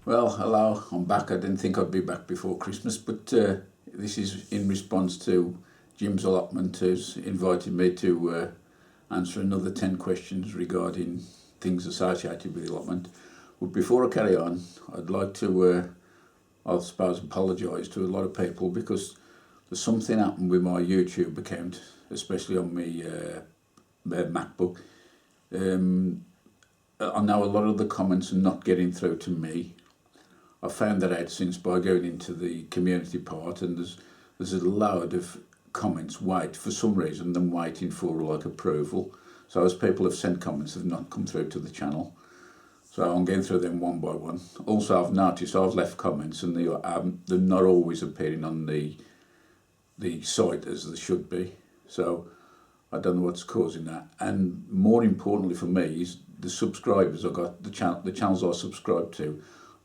Well, hello, I'm back. I didn't think I'd be back before Christmas, but this is in response to Jim's allotment, who's invited me to answer another 10 questions regarding things associated with the allotment. But before I carry on, I'd like to, I suppose, apologise to a lot of people because there's something happened with my YouTube account, especially on my MacBook. I know a lot of the comments are not getting through to me. I found that out since by going into the community part, and there's a load of comments for some reason them waiting for like approval. So as people have sent comments, they've not come through to the channel. So I'm going through them one by one. Also, I've noticed I've left comments and they're not always appearing on the site as they should be. So I don't know what's causing that. And more importantly for me is the subscribers I got, the channels I subscribe to.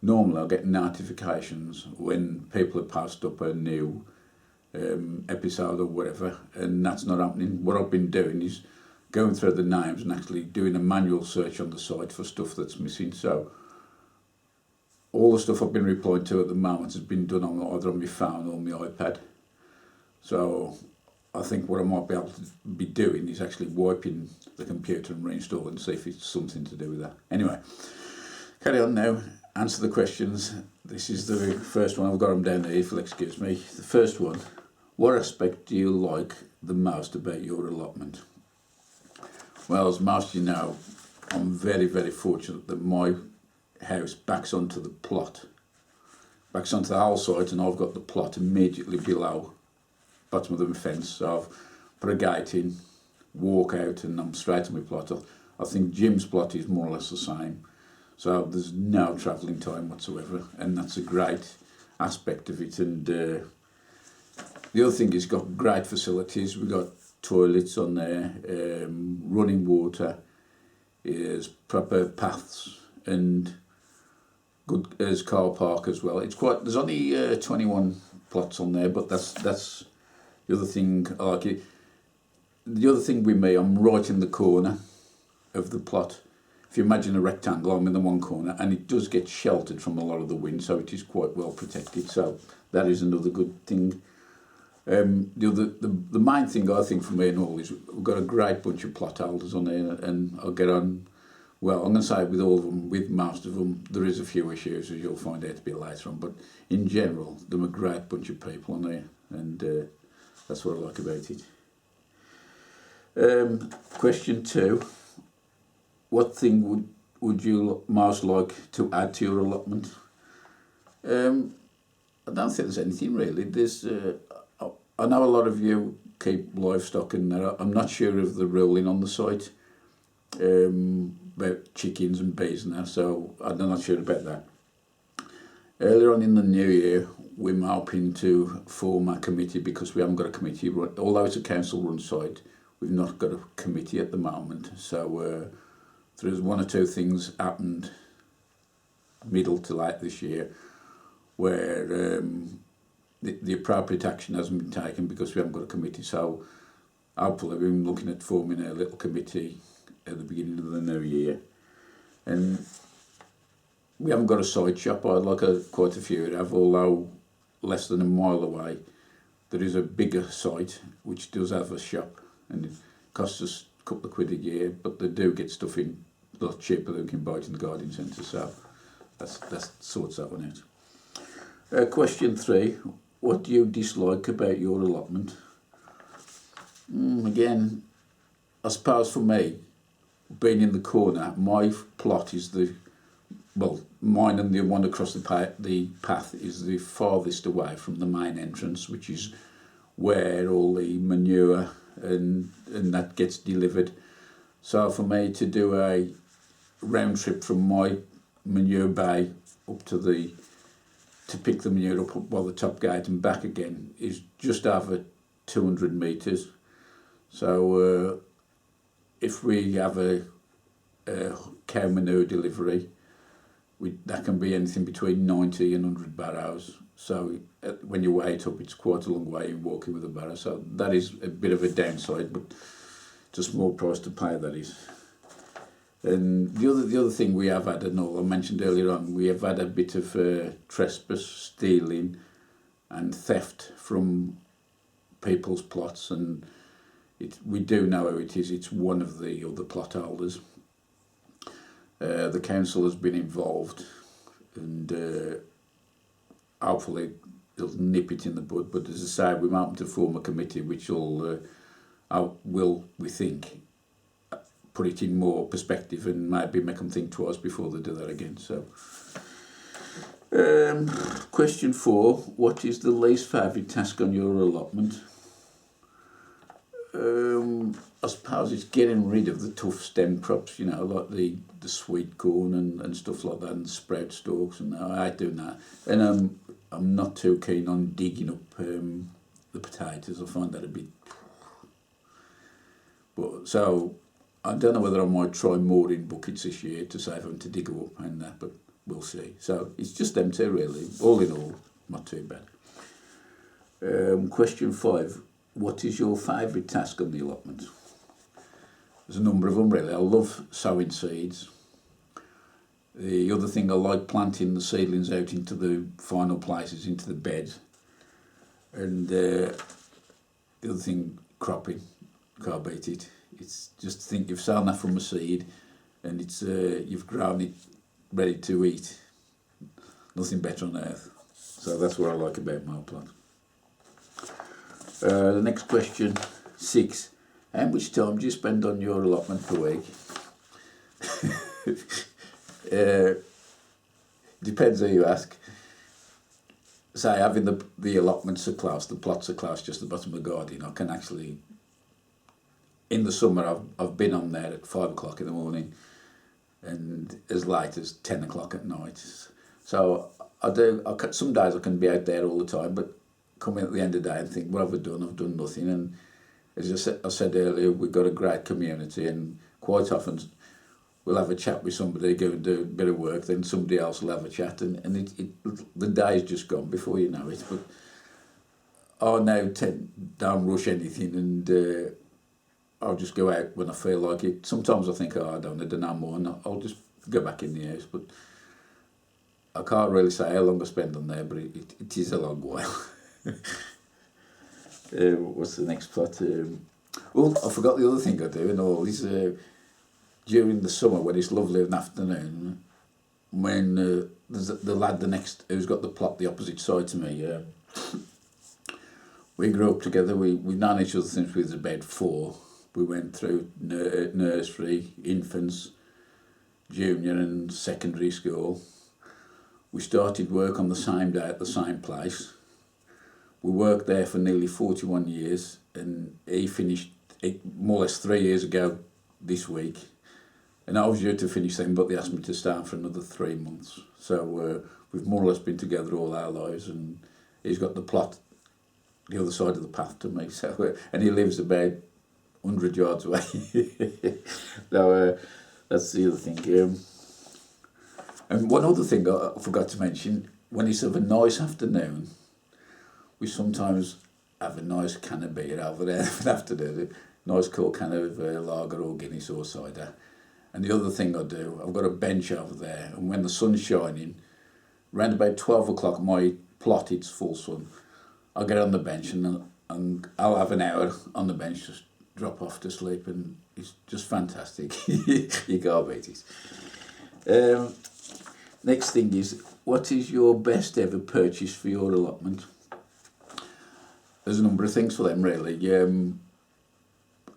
Normally I get notifications when people have passed up a new episode or whatever, and that's not happening. What I've been doing is going through the names and actually doing a manual search on the site for stuff that's missing. So all the stuff I've been replying to at the moment has been done either on my phone or my iPad. So I think what I might be able to be doing is actually wiping the computer and reinstalling and see if it's something to do with that. Anyway, carry on now. Answer the questions. This is the first one. I've got them down there, if you'll excuse me. The first one: what aspect do you like the most about your allotment? Well, as most of you know, I'm very, very fortunate that my house backs onto the plot, backs onto the whole site, and I've got the plot immediately below bottom of the fence. So I've put a gate in, walk out, and I'm straight to my plot. I think Jim's plot is more or less the same. So there's no travelling time whatsoever, and that's a great aspect of it. And the other thing is, got great facilities. We've got toilets on there, running water, is proper paths, and good as car park as well. It's quite. There's only 21 plots on there, but that's the other thing I like it. The other thing with me, I'm right in the corner of the plot. If you imagine a rectangle, I'm in the one corner, and it does get sheltered from a lot of the wind, so it is quite well protected. So that is another good thing. The main thing I think for me and all is we've got a great bunch of plot holders on there, and I'll get on. Well, I'm going to say with all of them, with most of them, there is a few issues, as you'll find out a bit later on. But in general, they're a great bunch of people on there, and that's what I like about it. Question 2. What thing would you most like to add to your allotment? I don't think there's anything really. I know a lot of you keep livestock in there. I'm not sure of the ruling on the site about chickens and bees and that, so I'm not sure about that. Earlier on in the new year, we're hoping to form a committee because we haven't got a committee. Although it's a council-run site, we've not got a committee at the moment. So there's one or two things happened middle to late this year where the appropriate action hasn't been taken because we haven't got a committee. So hopefully we've been looking at forming a little committee at the beginning of the new year. And we haven't got a side shop. I'd like quite a few to have, although less than a mile away there is a bigger site which does have a shop, and it costs us a couple of quid a year, but they do get stuff in a lot cheaper than we can buy it in the garden centre, so that sorts that one out. Question 3. What do you dislike about your allotment? Again, I suppose for me, being in the corner, my plot is mine and the one across the path is the farthest away from the main entrance, which is where all the manure and that gets delivered. So for me to do a round trip from my manure bay up to pick the manure up by the top gate and back again is just over 200 metres. So if we have a cow manure delivery, that can be anything between 90 and 100 barrows. So when you weigh it up, it's quite a long way in walking with a barrow. So that is a bit of a downside, but it's a small price to pay, that is. And the other thing we have had, and all I mentioned earlier on, we have had a bit of trespass, stealing, and theft from people's plots, and we do know how it is. It's one of the other plot holders. The council has been involved, and hopefully it'll nip it in the bud. But as I say, we might want to form a committee which will, we think, put it in more perspective and maybe make them think twice before they do that again. So, question 4: what is the least favourite task on your allotment? I suppose it's getting rid of the tough stem crops, like the sweet corn and stuff like that, and sprout stalks, and I hate doing that. And I'm not too keen on digging up the potatoes. I find that a bit. But so I don't know whether I might try mooring buckets this year to save them to dig them up and that, but we'll see. So it's just them two really. All in all, not too bad. Question 5: what is your favourite task on the allotment? There's a number of them really. I love sowing seeds. The other thing, I like planting the seedlings out into the final places, into the bed. And the other thing, cropping. Can't beat it. It's just think you've sown that from a seed, and it's you've grown it ready to eat. Nothing better on earth. So that's what I like about my plant. The next question, 6: how much time do you spend on your allotment per week? Depends who you ask. Say, having the allotments are close, the plots are close, just at the bottom of the garden, I can actually, in the summer, I've been on there at 5 o'clock in the morning and as late as 10 o'clock at night. So some days I can be out there all the time, but come in at the end of the day and think, what have I done? I've done nothing. And as I said earlier, we've got a great community, and quite often we'll have a chat with somebody, go and do a bit of work, then somebody else will have a chat, and the day's just gone before you know it. But I now don't rush anything, and I'll just go out when I feel like it. Sometimes I think, I don't need to know more, and I'll just go back in the house. But I can't really say how long I spend on there, but it is a long while. What's the next plot? I forgot the other thing I do and all is during the summer when it's lovely in the afternoon, when there's the lad who's got the plot the opposite side to me. We grew up together. We've known each other since we was about 4. We went through nursery, infants, junior and secondary school. We started work on the same day at the same place. We worked there for nearly 41 years, and he finished more or less 3 years ago this week. And I was due to finish then, but they asked me to stay on for another 3 months. So we've more or less been together all our lives, and he's got the plot the other side of the path to me. So and he lives about 100 yards away. So that's the other thing. And one other thing I forgot to mention, when it's of a nice afternoon, we sometimes have a nice can of beer over there in the afternoon, a nice cool can of lager or Guinness or cider. And the other thing I do, I've got a bench over there, and when the sun's shining, around about 12 o'clock, my plot, it's full sun, I'll get on the bench and I'll have an hour on the bench, just drop off to sleep, and it's just fantastic. You can't beat it. Next thing is, what is your best ever purchase for your allotment? There's a number of things for them really.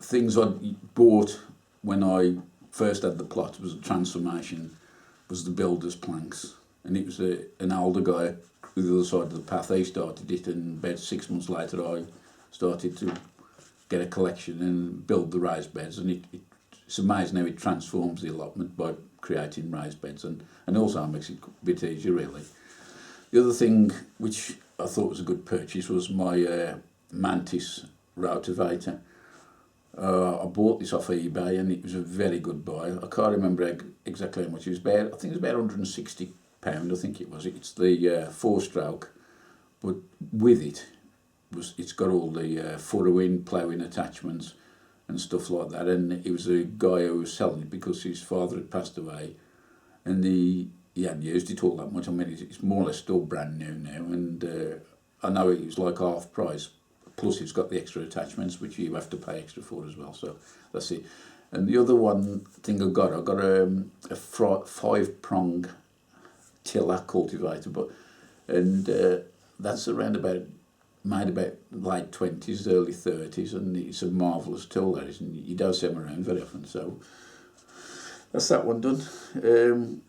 Things I bought when I first had the plot was a transformation, was the builder's planks, and it was an older guy with the other side of the path. He started it, and about 6 months later I started to get a collection and build the raised beds, and it's amazing how it transforms the allotment by creating raised beds, and also makes it a bit easier really. The other thing which I thought was a good purchase was my Mantis rotavator. I bought this off eBay, and it was a very good buy. I can't remember exactly how much it was. I think it was about £160. I think it was. It's the 4-stroke, but with it's got all the furrowing, ploughing attachments, and stuff like that. And he was a guy who was selling it because his father had passed away, and he hadn't used it all that much. I mean, it's more or less still brand new now, and I know it was like half price. Plus, it's got the extra attachments which you have to pay extra for as well. So that's it. And the other one thing I got a 5-prong tiller cultivator, that's around about made about late 20s, early 30s, and it's a marvellous tool, that is, and you don't see them around very often. So that's that one done.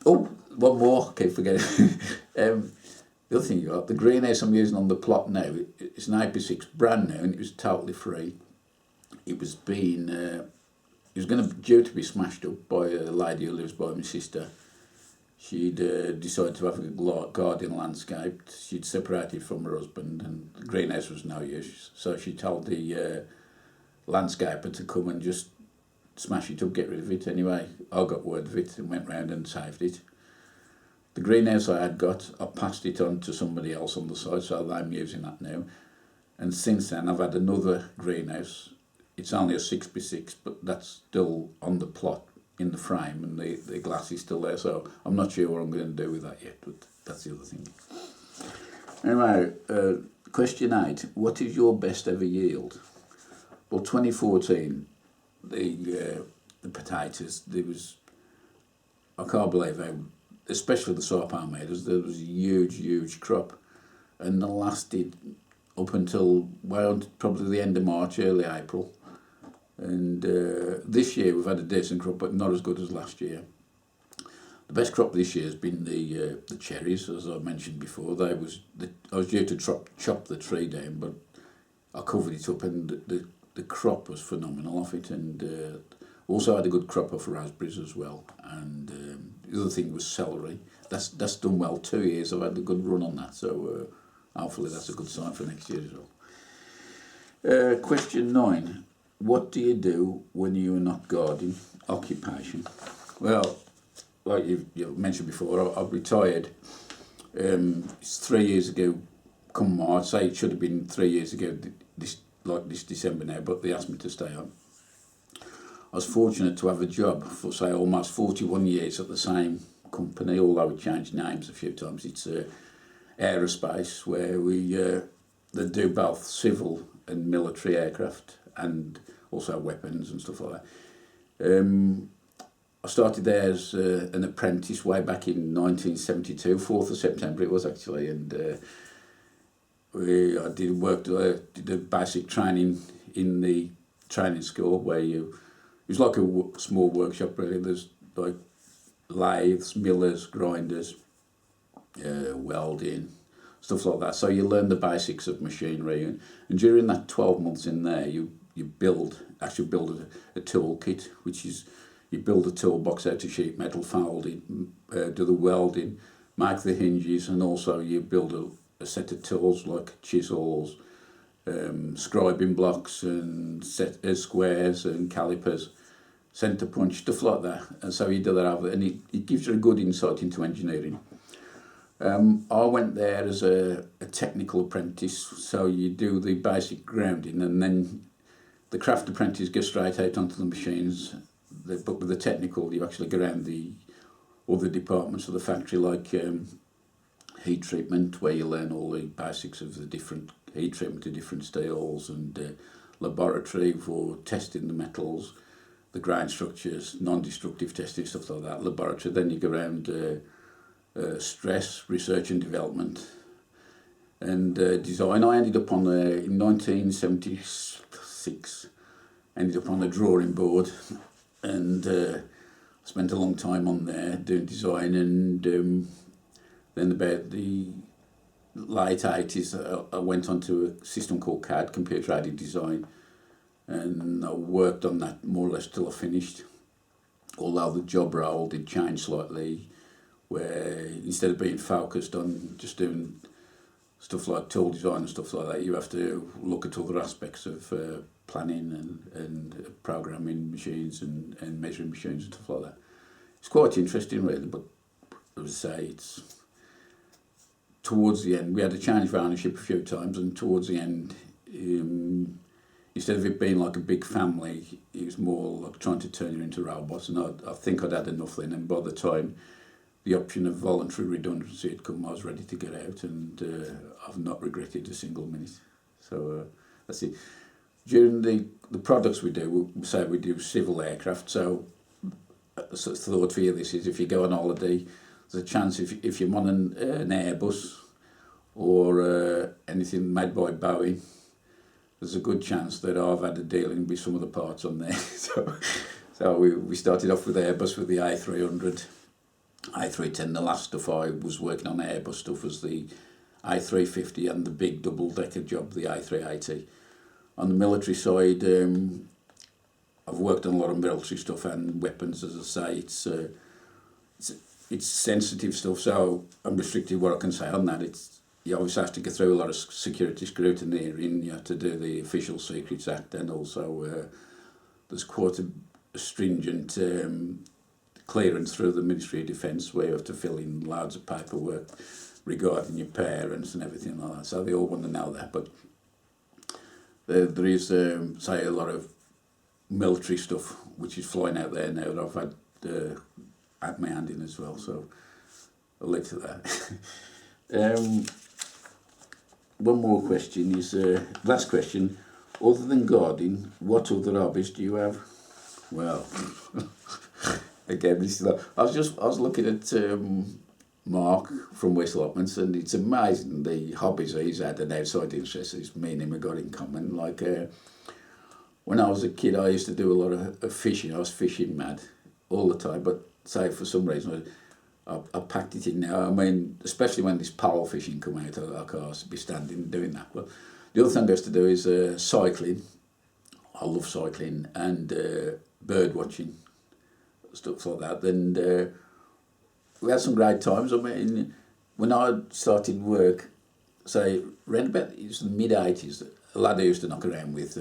One more, I keep forgetting. The other thing you got, the greenhouse I'm using on the plot now, it's an AP6, brand new, and it was totally free. It was being, it was due to be smashed up by a lady who lives by my sister. She'd decided to have a garden landscaped. She'd separated from her husband, and the greenhouse was no use. So she told the landscaper to come and just smash it up, get rid of it. Anyway, I got word of it and went round and saved it. The greenhouse I had got, I passed it on to somebody else on the side, so I'm using that now. And since then, I've had another greenhouse. It's only a 6x6, but that's still on the plot in the frame, and the glass is still there, so I'm not sure what I'm going to do with that yet, but that's the other thing. Anyway, question 8. What is your best ever yield? Well, 2014, the potatoes, I can't believe how, especially the soy palmettos, there was a huge crop, and it lasted up until, well, probably the end of March, early April. And this year we've had a decent crop, but not as good as last year. The best crop this year has been the cherries, as I mentioned before. I was due to chop the tree down, but I covered it up, and the crop was phenomenal off it. And also had a good crop of raspberries as well. And the other thing was celery. That's done well. 2 years I've had a good run on that, so hopefully that's a good sign for next year as well. Question 9. What do you do when you are not gardening? Occupation. Well, like you've mentioned before, I've retired. It's 3 years ago, come March. Say it should have been 3 years ago, this December now, but they asked me to stay on. I was fortunate to have a job for, say, almost 41 years at the same company, although we changed names a few times. It's aerospace, where they do both civil and military aircraft, and also weapons and stuff like that. I started there as an apprentice way back in 1972, 4th of September it was actually, and I did a basic training in the training school where it was like a small workshop really. There's like lathes, millers, grinders, welding, stuff like that. So you learn the basics of machinery, and during that 12 months in there, you build a tool kit, which is you build a toolbox out of sheet metal, fold it, do the welding, make the hinges, and also you build a set of tools like chisels, scribing blocks, and squares and calipers, centre punch, stuff like that. And so you do that over, and it gives you a good insight into engineering. I went there as a technical apprentice, so you do the basic grounding, and then the craft apprentice goes straight out onto the machines. But with the technical, you actually go around the other departments of the factory, like heat treatment, where you learn all the basics of the different heat treatment to different steels, and laboratory for testing the metals, the grind structures, non-destructive testing, stuff like that. Laboratory, then you go around stress, research and development, and design. I ended up on in 1976, ended up on the drawing board, and spent a long time on there doing design, and then about the late 80s I went on to a system called CAD, computer aided design, and I worked on that more or less till I finished, although the job role did change slightly, where instead of being focused on just doing stuff like tool design and stuff like that, you have to look at other aspects of planning and programming machines and measuring machines and stuff like that. It's quite interesting really, but as I say, it's towards the end, we had a change of ownership a few times, and towards the end instead of it being like a big family, it was more like trying to turn you into robots. And I think I'd had enough then. And by the time the option of voluntary redundancy had come, I was ready to get out, and I've not regretted a single minute. So that's it. During the products we do, we say we do civil aircraft. So the thought for you this is, if you go on holiday, there's a chance if you're on an Airbus or anything made by Boeing, there's a good chance that I've had a dealing with some of the parts on there. So we started off with Airbus with the A300, A310. The last stuff I was working on Airbus stuff was the A350 and the big double-decker job, the A380. On the military side, I've worked on a lot of military stuff and weapons. As I say, it's sensitive stuff, so I'm restricted what I can say on that. You obviously have to get through a lot of security scrutiny. You have to do the Official Secrets Act, and also there's quite a stringent clearance through the Ministry of Defence, where you have to fill in loads of paperwork regarding your parents and everything like that. So they all want to know that. But there is, say, a lot of military stuff which is flying out there now that I've had my hand in as well. So I'll leave to that. One more question is, last question, other than gardening, what other hobbies do you have? Well, again, I was looking at Mark from MuddyBootz Allotments, and it's amazing the hobbies he's had and outside interests he's me and him have got in common. Like when I was a kid, I used to do a lot of fishing. I was fishing mad all the time, but say for some reason I packed it in now. I mean, especially when this pole fishing come out, I can't be standing doing that. Well, the other thing I used to do is cycling. I love cycling, and bird watching, stuff like that. And we had some great times. I mean, when I started work, say, around about the mid-80s, a lad I used to knock around with,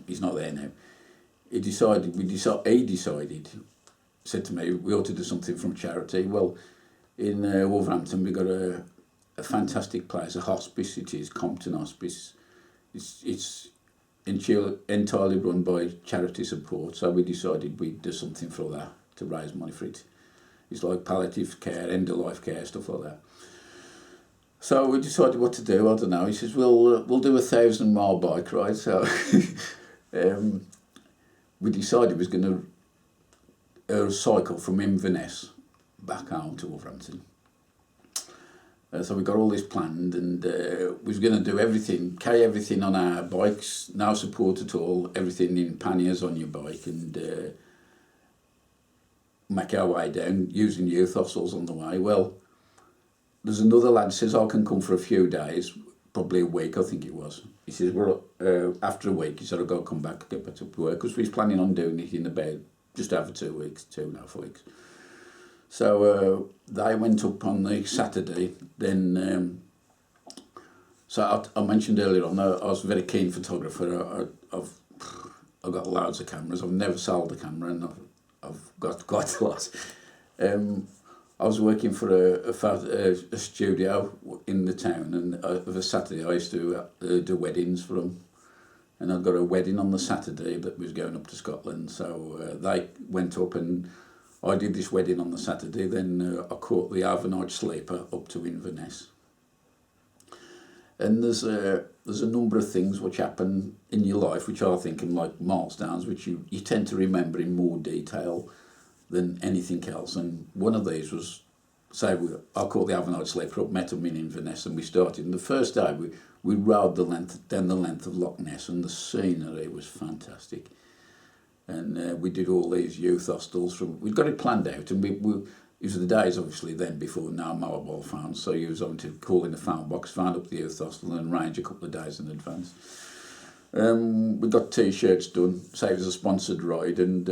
he's not there now, he decided, said to me, we ought to do something from charity. Well, in Wolverhampton, we got a fantastic place, a hospice. It is Compton Hospice. It's entirely run by charity support, so we decided we'd do something for that to raise money for it. It's like palliative care, end-of-life care, stuff like that. So we decided what to do. I don't know. He says, we'll do a 1,000-mile bike ride. So we decided we was going to cycle from Inverness back home to Wolverhampton. So we got all this planned, and we was going to do everything, carry everything on our bikes, no support at all, everything in panniers on your bike, and make our way down using youth hostels on the way. Well, there's another lad who says, I can come for a few days, probably a week, I think it was. He says, well, after a week, he said, I've got to come back, get back to work, because we was planning on doing it in about just over 2 weeks, 2.5 weeks. So they went up on the Saturday. Then, so I mentioned earlier on, I was a very keen photographer. I've got loads of cameras. I've never sold a camera, and I've got quite a lot. I was working for a studio in the town, and of a Saturday I used to do weddings for them. And I got a wedding on the Saturday that was going up to Scotland. So they went up, and I did this wedding on the Saturday. Then I caught the overnight sleeper up to Inverness. And there's a number of things which happen in your life which I think are like milestones, which you tend to remember in more detail than anything else. And one of these was, say, I caught the overnight sleeper up, met him in Inverness, and we started. And the first day we rode down the length of Loch Ness, and the scenery was fantastic. And we did all these youth hostels. We'd got it planned out, and it was the days, obviously, then before now mobile phones, so you was having to call in the phone box, phone up the youth hostel, and arrange a couple of days in advance. We got T-shirts done, say it was a sponsored ride, and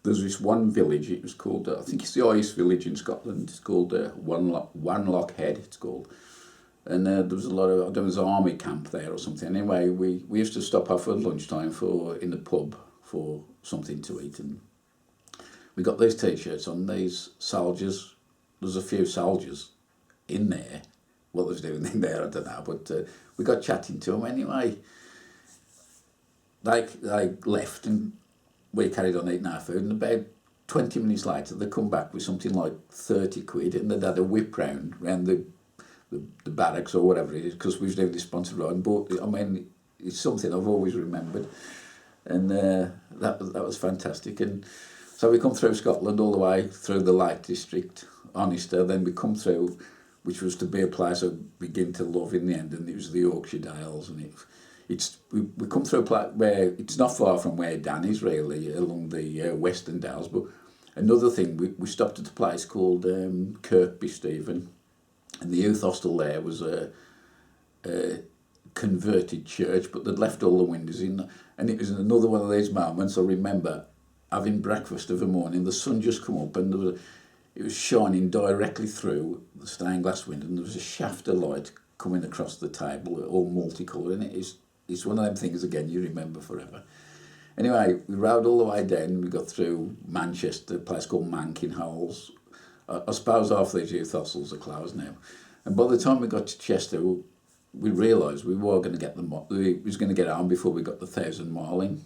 there's this one village, it was called, I think it's the highest village in Scotland, it's called One Lock Head, it's called. And there was there was an army camp there or something. Anyway, we used to stop off at lunchtime in the pub for something to eat, and we got these T-shirts on. These soldiers, there's a few soldiers in there. What they was doing in there, I don't know, but we got chatting to them anyway. they left and we carried on eating our food, and about 20 minutes later they come back with something like 30 quid, and they'd had a whip round the barracks or whatever it is, because we was doing this sponsored ride. But I mean, it's something I've always remembered, and that was fantastic. And so we come through Scotland all the way through the Lake District, Onister, then we come through, which was to be a place I begin to love in the end, and it was the Yorkshire Dales, and we come through a place where it's not far from where Dan is really, along the Western Dales. But another thing, we stopped at a place called Kirkby Stephen, and the youth hostel there was a converted church, but they'd left all the windows in, and it was another one of these moments. I remember having breakfast of a morning, the sun just come up, and it was shining directly through the stained glass window, and there was a shaft of light coming across the table, all multicoloured, and it's one of them things, again, you remember forever. Anyway, we rode all the way down, and we got through Manchester, a place called Mankin Holes. I suppose half these youth hostels are closed now. And by the time we got to Chester, we realised we were going to get we was going to get on before we got the 1,000 mile in.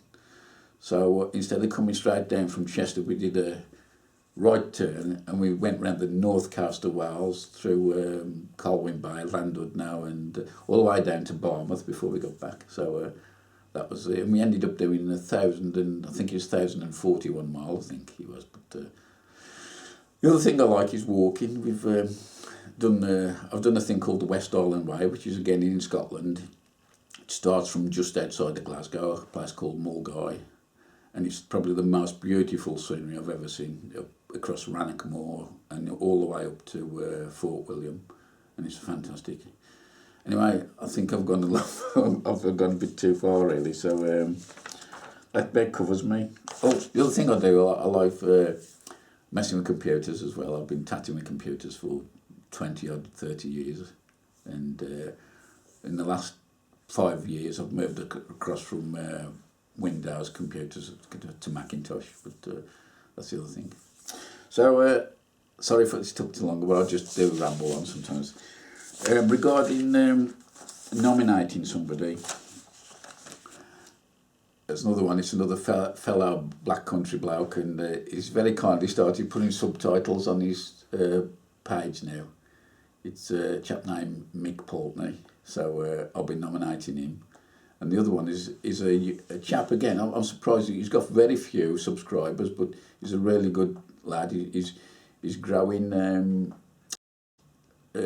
So instead of coming straight down from Chester, we did a right turn, and we went round the north coast of Wales through Colwyn Bay, Llandudno, and all the way down to Barmouth before we got back. So that was it. And we ended up doing 1,000, and I think it was 1,041 miles, I think it was. But the other thing I like is walking. I've done a thing called the West Island Way, which is again in Scotland. It starts from just outside of Glasgow, a place called Mulgai, and it's probably the most beautiful scenery I've ever seen, up across Rannoch Moor and all the way up to Fort William, and it's fantastic. Anyway, I think I've gone I've gone a bit too far really, so that bed covers me. Oh, the other thing I do, I like messing with computers as well. I've been tattooing with computers for 20 odd 30 years, and in the last 5 years I've moved across from Windows computers to Macintosh, but that's the other thing. So sorry if this took too long, but I just do ramble on sometimes. Regarding nominating somebody, there's another one. It's another fellow black country bloke, and he's very kindly started putting subtitles on his page now. It's a chap named Mick Pulteney, so I'll be nominating him. And the other one is a chap, again, I'm surprised he's got very few subscribers, but he's a really good lad. He's growing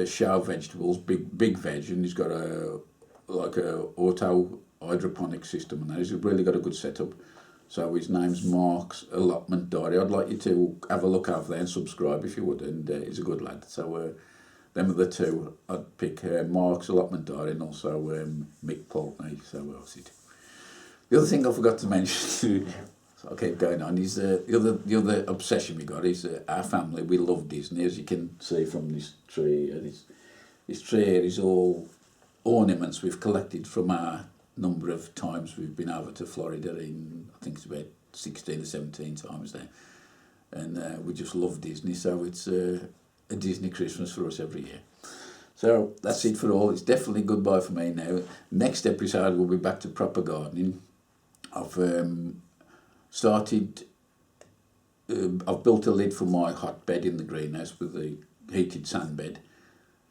show vegetables, big veg, and he's got a auto hydroponic system, and he's really got a good setup. So his name's MuddyBootz Allotment Diary. I'd like you to have a look over there and subscribe if you would, and he's a good lad. So them are the two I'd pick, MuddyBootz Allotment Diary and also Mick Pulteney. So obviously, the other thing I forgot to mention, so I'll keep going on, is the other obsession we got is our family. We love Disney, as you can see from this tree. This tree here is all ornaments we've collected from our number of times we've been over to Florida. I think it's about 16 or 17 times there, and we just love Disney, so it's a Disney Christmas for us every year. So that's it for all. It's definitely goodbye for me now. Next episode we'll be back to proper gardening. I've built a lid for my hot bed in the greenhouse with the heated sand bed.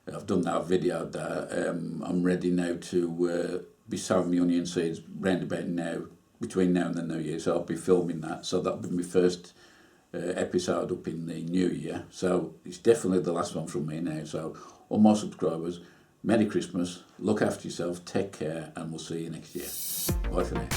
I've done that, video there. I'm ready now to be sowing my onion seeds round about now, between now and the New Year, so I'll be filming that. So that'll be my first episode up in the New Year. So it's definitely the last one from me now. So all my subscribers, Merry Christmas, look after yourself, take care, and we'll see you next year. Bye for now.